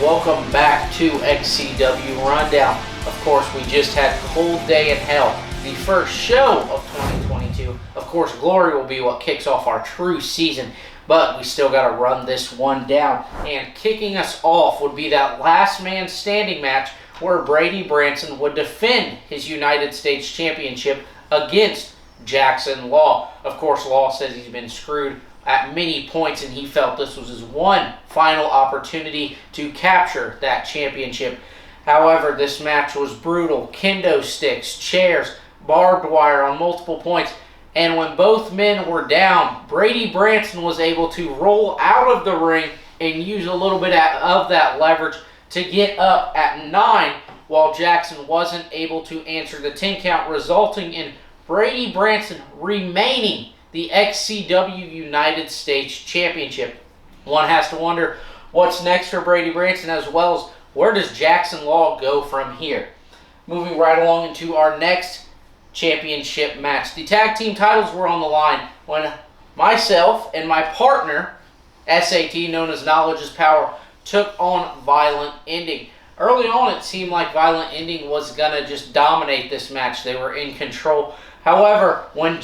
welcome back to XCW Rundown. Of course, we just had Cold Day in Hell, the first show of 2022. Of course, Glory will be what kicks off our true season, but we still got to run this one down. And kicking us off would be that last man standing match where Brady Branson would defend his United States Championship against Jackson Law. Of course, Law says he's been screwed at many points, and he felt this was his one final opportunity to capture that championship. However, this match was brutal. Kendo sticks, chairs, barbed wire on multiple points, and when both men were down, Brady Branson was able to roll out of the ring and use a little bit of that leverage to get up at 9, while Jackson wasn't able to answer the 10 count, resulting in Brady Branson remaining the XCW United States Championship. One has to wonder what's next for Brady Branson, as well as where does Jackson Law go from here. Moving right along into our next championship match. The tag team titles were on the line when myself and my partner, S.2, known as Knowledge is Power, took on Violent Ending. Early on, it seemed like Violent Ending was going to just dominate this match. They were in control. However, when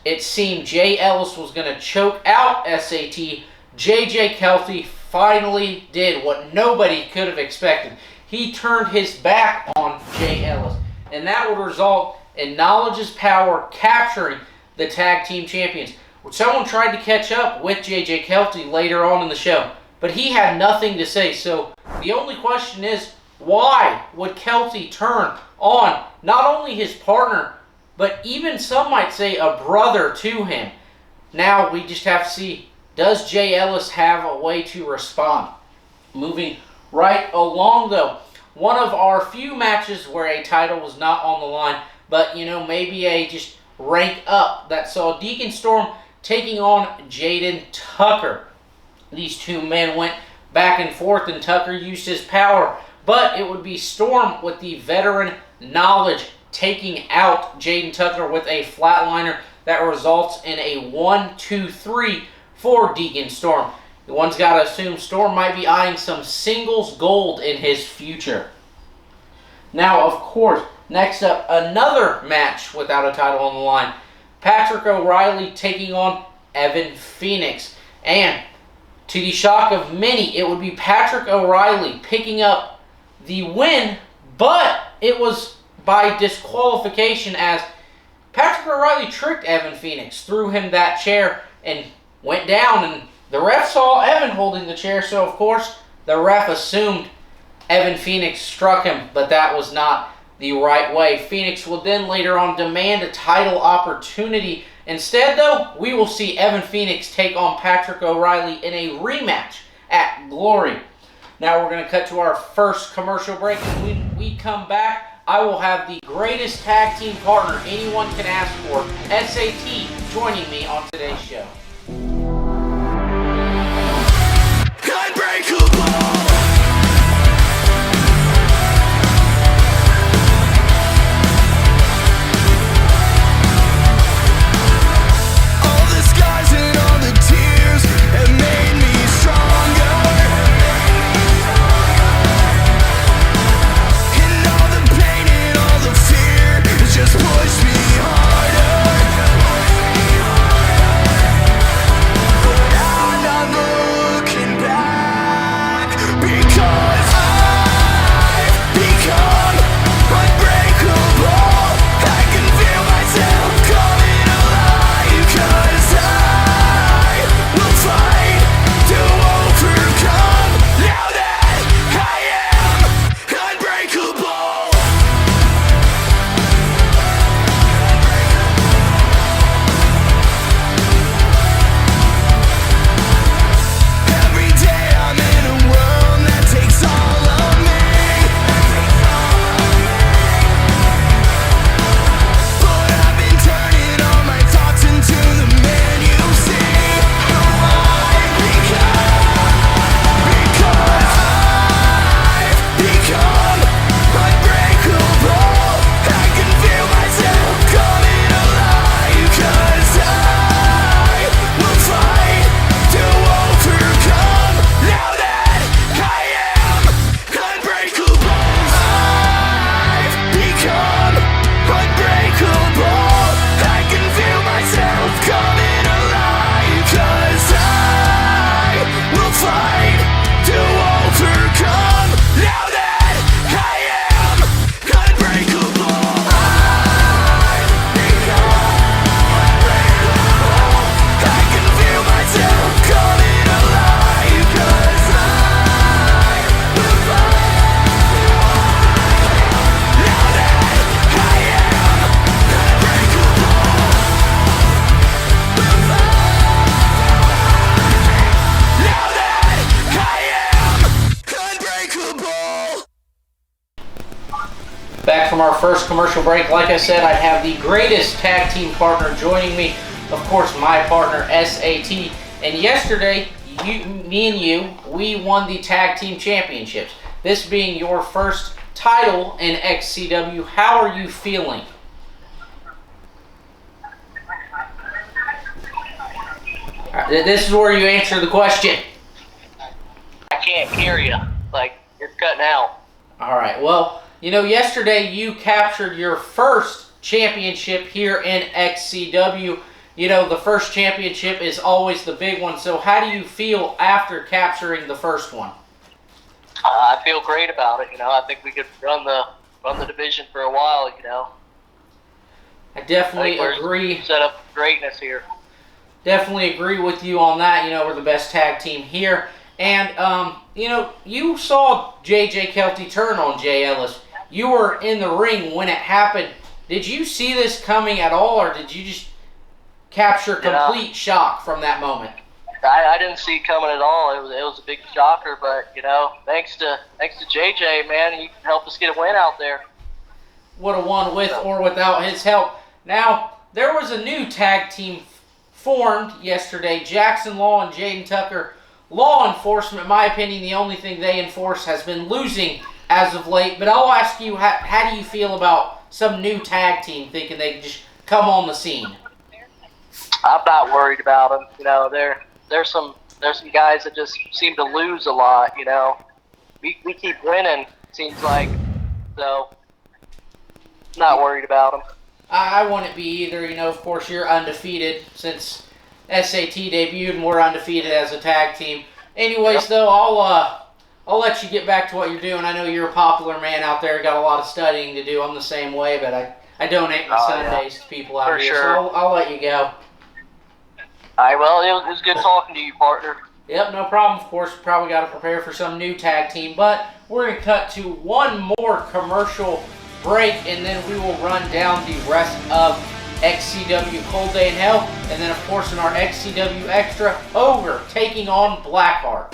it seemed Jay Ellis was going to choke out S.2, J.J. Kelty finally did what nobody could have expected. He turned his back on Jay Ellis, and that would result in Knowledge is Power capturing the tag team champions. Someone tried to catch up with J.J. Kelty later on in the show, but he had nothing to say. So the only question is, why would Kelty turn on not only his partner, but even some might say a brother to him? Now we just have to see, does Jay Ellis have a way to respond? Moving right along though, one of our few matches where a title was not on the line, but maybe a just rank up, that saw Deacon Storm taking on Jaden Tucker. These two men went back and forth, and Tucker used his power, but it would be Storm with the veteran knowledge taking out Jaden Tucker with a flatliner that results in a 1-2-3 for Deacon Storm. One's got to assume Storm might be eyeing some singles gold in his future. Now, of course, next up, another match without a title on the line. Patrick O'Reilly taking on Evan Phoenix. And to the shock of many, it would be Patrick O'Reilly picking up the win, but it was by disqualification, as Patrick O'Reilly tricked Evan Phoenix, threw him that chair, and went down, and the ref saw Evan holding the chair, so of course the ref assumed Evan Phoenix struck him, but that was not the right way. Phoenix will then later on demand a title opportunity. Instead though, we will see Evan Phoenix take on Patrick O'Reilly in a rematch at Glory. Now we're going to cut to our first commercial break, and when we come back, I will have the greatest tag team partner anyone can ask for, S.2, joining me on today's show. Unbreakable! Back from our first commercial break. Like I said, I have the greatest tag team partner joining me. Of course, my partner, S.2. And yesterday, me and you, we won the tag team championships. This being your first title in XCW, how are you feeling? This is where you answer the question. I can't hear you. Like, you're cutting out. All right. Well, you know, yesterday you captured your first championship here in XCW. You know, the first championship is always the big one. So how do you feel after capturing the first one? I feel great about it. You know, I think we could run the division for a while. You know, I definitely agree. Set up greatness here. Definitely agree with you on that. You know, we're the best tag team here. And, you know, you saw J.J. Kelty turn on Jay Ellis. You were in the ring when it happened. Did you see this coming at all, or did you just capture complete shock from that moment? I didn't see it coming at all. It was a big shocker, but, you know, thanks to J.J., man, he helped us get a win out there. Would have won with or without his help. Now, there was a new tag team formed yesterday. Jackson Law and Jaden Tucker. Law enforcement, in my opinion, the only thing they enforce has been losing as of late. But I'll ask you, how do you feel about some new tag team thinking they can just come on the scene? I'm not worried about them. You know, there's some guys that just seem to lose a lot. You know, we keep winning, seems like. So, not worried about them. I wouldn't be either. You know, of course, you're undefeated since S.2. debuted, and we're undefeated as a tag team. Anyways, though, I'll let you get back to what you're doing. I know you're a popular man out there, got a lot of studying to do. I'm the same way, but I donate my Sundays to people out here, so I'll let you go. All right, well, it was good talking to you, partner. Yep, no problem. Of course, probably got to prepare for some new tag team, but we're going to cut to one more commercial break, and then we will run down the rest of XCW Cold Day in Hell, and then of course in our XCW Extra, Ogre taking on Blackheart.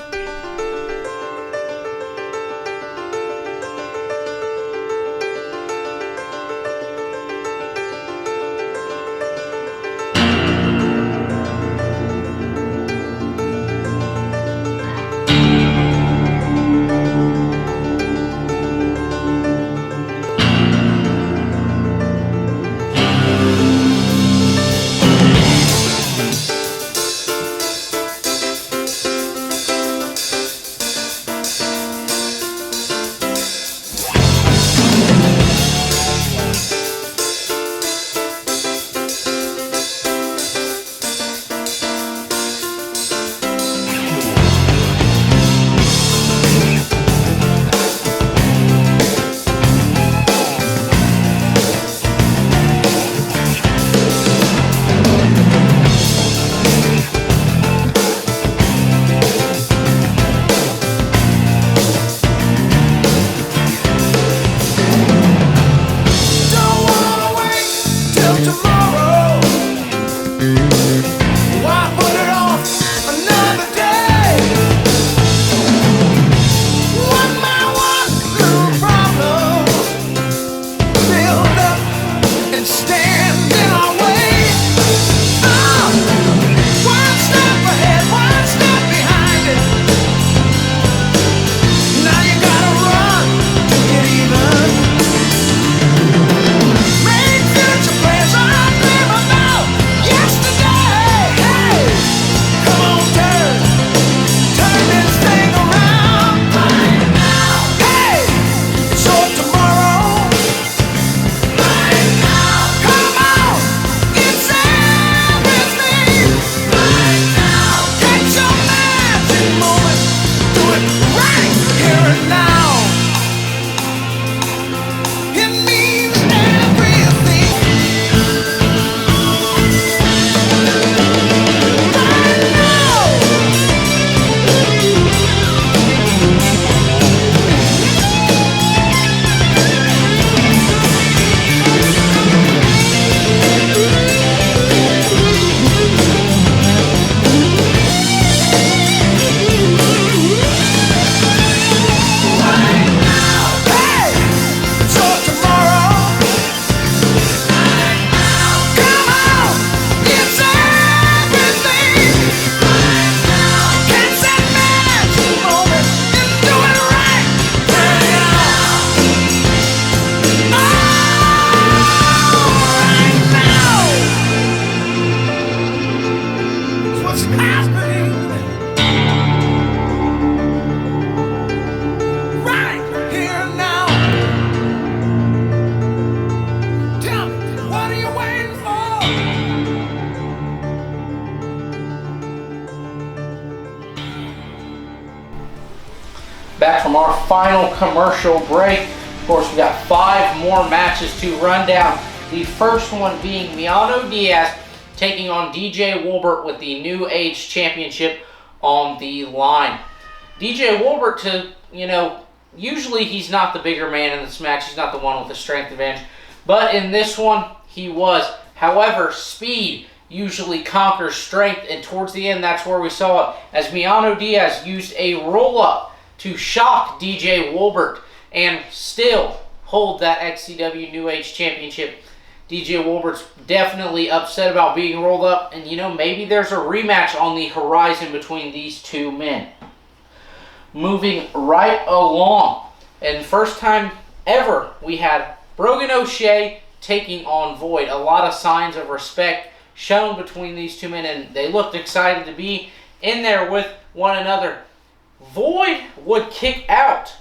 final commercial break. Of course, we got 5 more matches to run down. The first one being Miano Diaz taking on DJ Wolbert with the New Age Championship on the line. DJ Wolbert, usually he's not the bigger man in this match. He's not the one with the strength advantage. But in this one, he was. However, speed usually conquers strength, and towards the end, that's where we saw it, as Miano Diaz used a roll-up to shock DJ Wolbert and still hold that XCW New Age Championship. DJ Wolbert's definitely upset about being rolled up, and maybe there's a rematch on the horizon between these two men. Moving right along, and first time ever we had Brogan O'Shea taking on Void. A lot of signs of respect shown between these two men, and they looked excited to be in there with one another. Void would kick out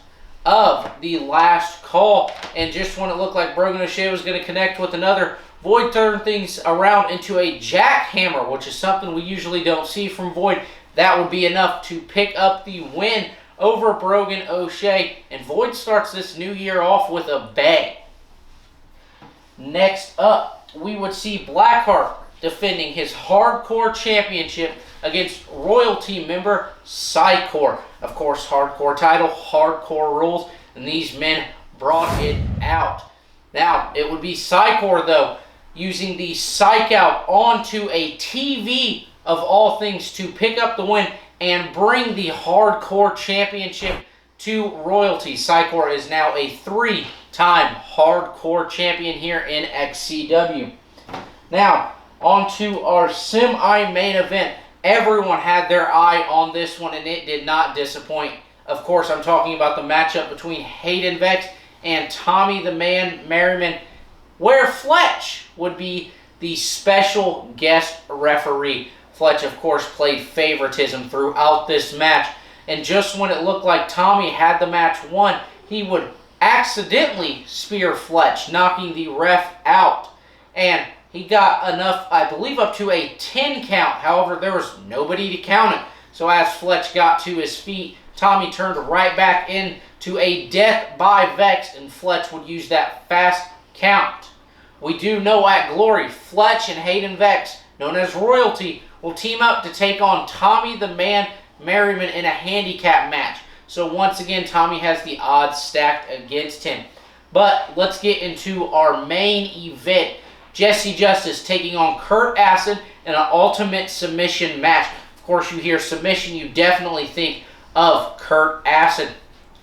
of the last call, and just when it looked like Brogan O'Shea was going to connect with another, Void turned things around into a jackhammer, which is something we usually don't see from Void. That would be enough to pick up the win over Brogan O'Shea, and Void starts this new year off with a bang. Next up, we would see Blackheart defending his Hardcore Championship against Royalty member Psycor. Of course, Hardcore title, Hardcore rules, and these men brought it out. Now, it would be Psycor, though, using the Psych Out onto a TV of all things to pick up the win and bring the Hardcore Championship to Royalty. Psycor is now a 3-time Hardcore champion here in XCW. Now, on to our semi-main event. Everyone had their eye on this one, and it did not disappoint. Of course, I'm talking about the matchup between Hayden Vex and Tommy the Man Merriman, where Fletch would be the special guest referee. Fletch, of course, played favoritism throughout this match, and just when it looked like Tommy had the match won, he would accidentally spear Fletch, knocking the ref out. And he got enough, I believe, up to a 10 count. However, there was nobody to count it. So as Fletch got to his feet, Tommy turned right back into a death by Vex, and Fletch would use that fast count. We do know at Glory, Fletch and Hayden Vex, known as Royalty, will team up to take on Tommy the Man Merriman in a handicap match. So once again, Tommy has the odds stacked against him. But let's get into our main event. Jesse Justice taking on Kurt Acid in an ultimate submission match. Of course, you hear submission, you definitely think of Kurt Acid.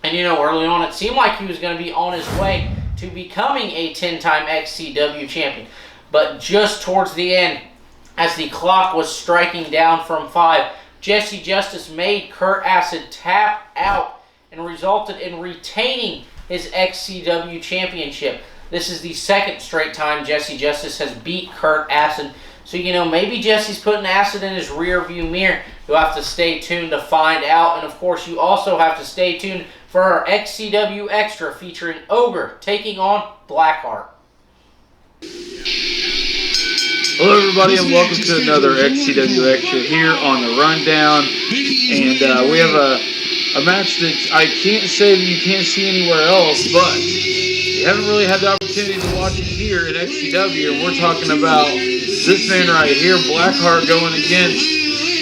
And early on it seemed like he was going to be on his way to becoming a 10-time XCW champion. But just towards the end, as the clock was striking down from 5, Jesse Justice made Kurt Acid tap out and resulted in retaining his XCW championship. This is the second straight time Jesse Justice has beat Kurt Acid. So, maybe Jesse's putting Acid in his rearview mirror. You'll have to stay tuned to find out. And, of course, you also have to stay tuned for our XCW Extra featuring Ogre taking on Blackheart. Hello, everybody, and welcome to another XCW Extra here on the Rundown. And we have a match that I can't say that you can't see anywhere else, but you haven't really had the opportunity to watch it here at XCW, and we're talking about this man right here, Blackheart, going against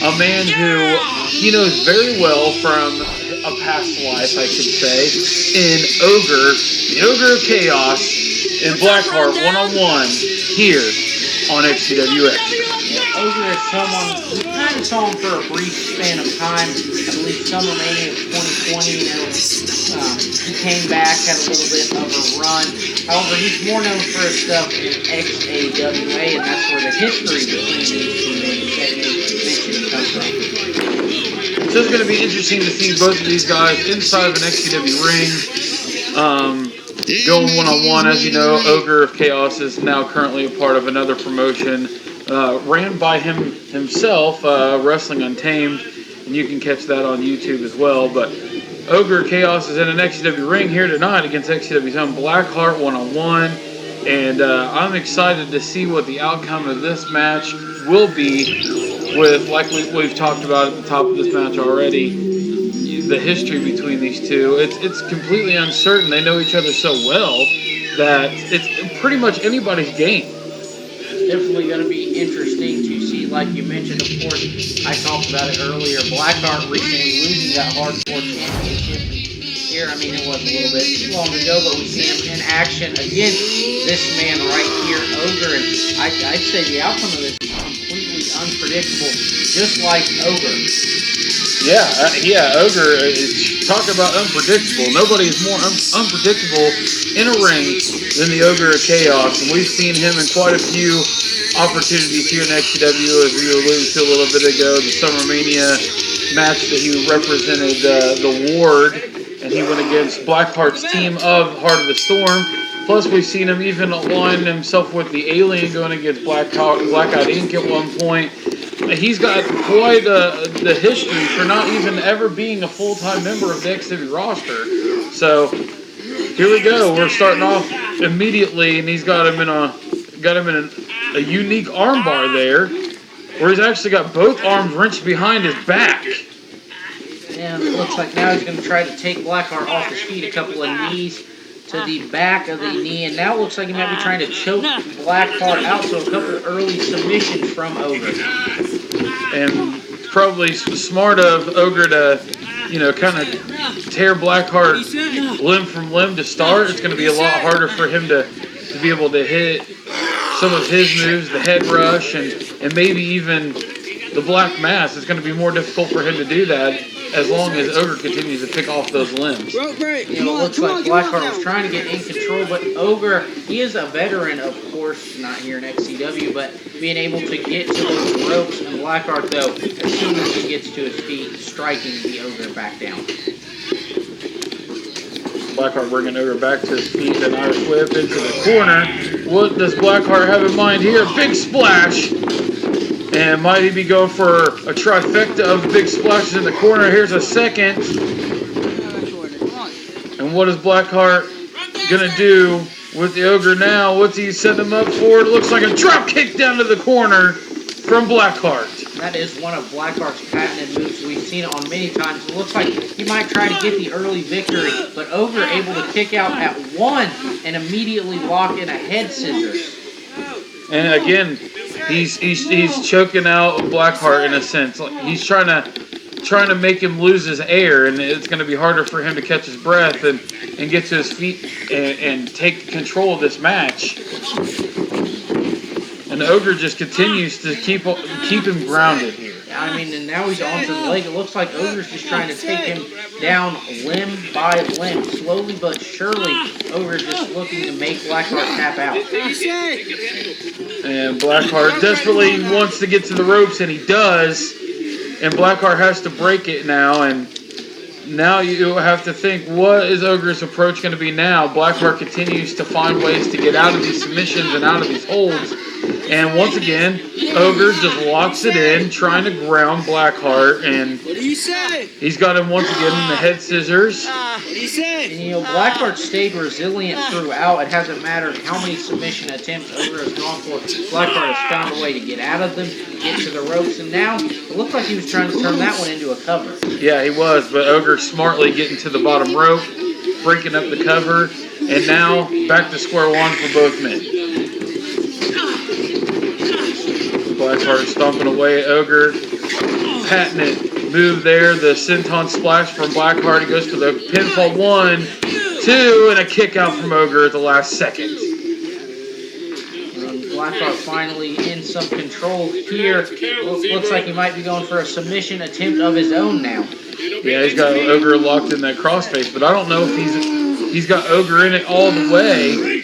a man who he knows very well from a past life, I should say, in Ogre, the Ogre of Chaos, and Blackheart one-on-one here on XCW Extra. Ogre is someone, we kind of saw him for a brief span of time. I believe Summer Mania of 2020, he came back, had a little bit of a run. However, he's more known for his stuff in XAWA, and that's where the history between these two names that you mentioned comes from. So it's going to be interesting to see both of these guys inside of an XCW ring. Going one-on-one. As you know, Ogre of Chaos is now currently a part of another promotion ran by himself, Wrestling Untamed, and you can catch that on YouTube as well. But Ogre of Chaos is in an XCW ring here tonight against XCW's own Blackheart one-on-one, and I'm excited to see what the outcome of this match will be with, like we've talked about at the top of this match already, the history between these two. It's completely uncertain. They know each other so well that it's pretty much anybody's game. Definitely going to be interesting to see, like you mentioned. Of course, I talked about it earlier. Blackheart recently losing that hardcore championship. Here, I mean, it was a little bit too long ago, but we see him in action against this man right here, Ogre. And I'd say the outcome of this is completely unpredictable, just like Ogre. Yeah, Ogre. Talk about unpredictable. Nobody is more unpredictable in a ring than the Ogre of Chaos, and we've seen him in quite a few opportunities here in XCW, as we alluded to a little bit ago. The SummerMania match that he represented the Ward, and he went against Blackheart's team of Heart of the Storm. Plus, we've seen him even align himself with the Alien, going against Blackout Inc. at one point. He's got quite the history for not even ever being a full-time member of the XCW roster. So here we go. We're starting off immediately, and he's got him in a unique armbar there, where he's actually got both arms wrenched behind his back. And it looks like now he's going to try to take Blackheart off his feet. A couple of knees to the back of the knee, and now it looks like he might be trying to choke Blackheart out. So a couple of early submissions from Ogre. And probably smart of Ogre to, kind of tear Blackheart limb from limb to start. It's going to be a lot harder for him to be able to hit some of his moves, the head rush, and maybe even the Black Mass. It's going to be more difficult for him to do that as long as Ogre continues to pick off those limbs. It looks like Blackheart was trying to get in control, but Ogre, he is a veteran, of course, not here in XCW, but being able to get to those ropes. And Blackheart, though, as soon as he gets to his feet, striking the Ogre back down. Blackheart bringing Ogre back to his feet, an Irish whip into the corner. What does Blackheart have in mind here? Big splash! And might he be going for a trifecta of big splashes in the corner? Here's a second. And what is Blackheart going to do with the Ogre now? What's he setting him up for? It looks like a drop kick down to the corner from Blackheart. That is one of Blackheart's patented moves. We've seen it on many times. It looks like he might try to get the early victory, but Ogre able to kick out at one and immediately lock in a head scissors. And again, he's choking out Blackheart in a sense. Like he's trying to make him lose his air, and it's going to be harder for him to catch his breath and get to his feet and take control of this match. And Ogre just continues to keep him grounded here. I mean, and now he's onto the leg. It looks like Ogre's just trying to take him down limb by limb. Slowly but surely, Ogre's just looking to make Blackheart tap out. And Blackheart desperately wants to get to the ropes, and he does. And Blackheart has to break it now. And now you have to think, what is Ogre's approach going to be now? Blackheart continues to find ways to get out of these submissions and out of these holds. And once again, Ogre just locks it in, trying to ground Blackheart, and he's got him once again in the head scissors. And, Blackheart stayed resilient throughout. It hasn't mattered how many submission attempts Ogre has gone for. Blackheart has found a way to get out of them, get to the ropes, and now it looked like he was trying to turn that one into a cover. Yeah, he was, but Ogre smartly getting to the bottom rope, breaking up the cover, and now back to square one for both men. Blackheart stomping away at Ogre. Patented move there. The senton splash from Blackheart. He goes to the pinfall 1, 2, and a kick out from Ogre at the last second. Blackheart finally in some control here. Looks like he might be going for a submission attempt of his own now. Yeah, he's got Ogre locked in that crossface, but I don't know if he's got Ogre in it all the way.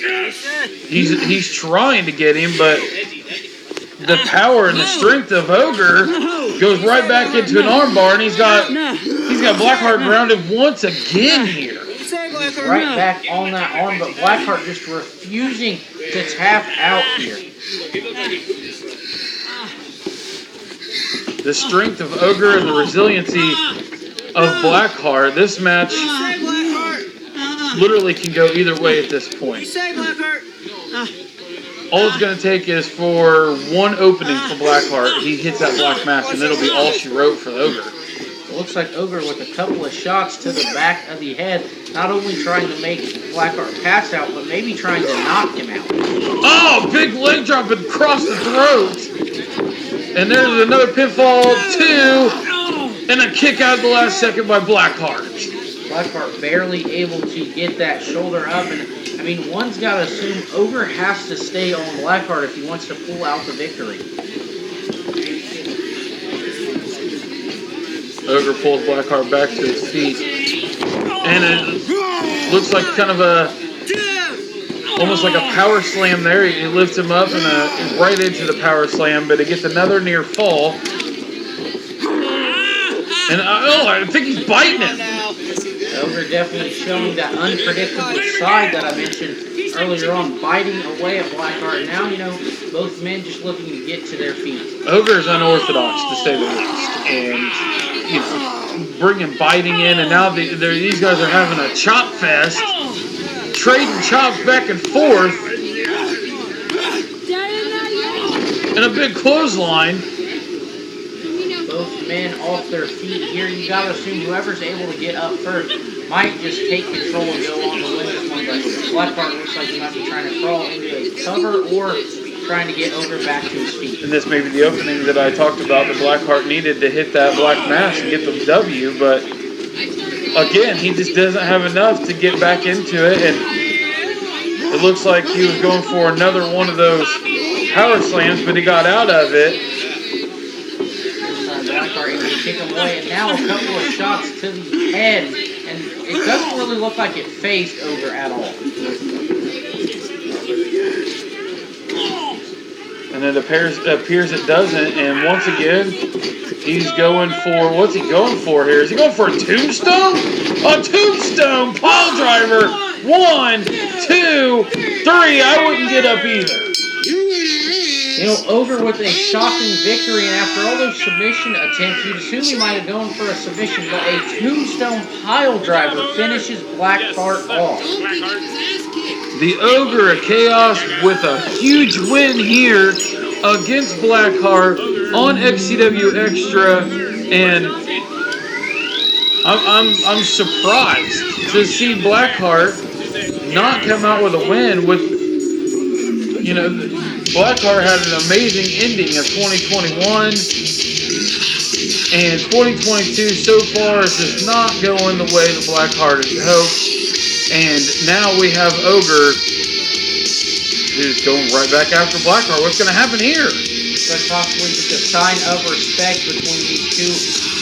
He's trying to get him, but the power and the strength of Ogre goes right back into an armbar, and he's got Blackheart grounded once again here. Right back on that arm, but Blackheart just refusing to tap out here. The strength of Ogre and the resiliency of Blackheart. This match literally can go either way at this point. All it's going to take is for one opening for Blackheart. He hits that Black Mass, and it'll be all she wrote for Ogre. It looks like Ogre with a couple of shots to the back of the head, not only trying to make Blackheart pass out, but maybe trying to knock him out. Oh, big leg drop across the throat. And there's another pinfall, 2, and a kick out at the last second by Blackheart. Blackheart barely able to get that shoulder up, and I mean, one's got to assume Ogre has to stay on Blackheart if he wants to pull out the victory. Ogre pulls Blackheart back to his feet, and it looks like kind of almost like a power slam there. He lifts him up and right into the power slam, but he gets another near fall. And I think he's biting him. Ogre definitely showing that unpredictable side that I mentioned earlier on, biting away at Blackheart. Now, you know, both men just looking to get to their feet. Ogre is unorthodox, to say the least. And, you know, bringing biting in, and now these guys are having a chop fest, trading chops back and forth. And a big clothesline. Both men off their feet here. You gotta assume whoever's able to get up first might just take control and go on to win this one. But Blackheart looks like he might be trying to crawl into a cover or trying to get Ogre back to his feet. And this may be the opening that I talked about that Blackheart needed to hit that black mass and get the W, but again, he just doesn't have enough to get back into it, and it looks like he was going for another one of those power slams, but he got out of it. Blackheart able to kick him away, and now a couple of shots to the head, and it doesn't really look like it phased Ogre at all. And it appears it doesn't, and once again, he's going for, what's he going for here? Is he going for a tombstone? A tombstone pile driver! 1, 2, 3, I wouldn't get up either. You know, Ogre with a shocking victory, and after all those submission attempts, you'd assume he might have gone for a submission, but a tombstone pile driver finishes Blackheart off. The Ogre of Chaos with a huge win here against Blackheart on XCW Xtra, and I'm surprised to see Blackheart not come out with a win. With, you know, Blackheart had an amazing ending of 2021, and 2022 so far is just not going the way that Blackheart had hoped. And now we have Ogre, who's going right back after Blackheart. What's going to happen here? But possibly just a sign of respect between these two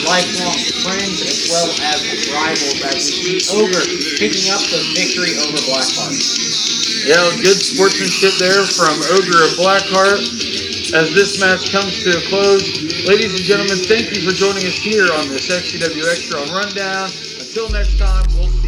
lifelong friends as well as rivals, as we see Ogre picking up the victory over Blackheart. Yeah, good sportsmanship there from Ogre of Blackheart as this match comes to a close. Ladies and gentlemen, thank you for joining us here on this XCW Xtra on Rundown. Until next time, we'll see you.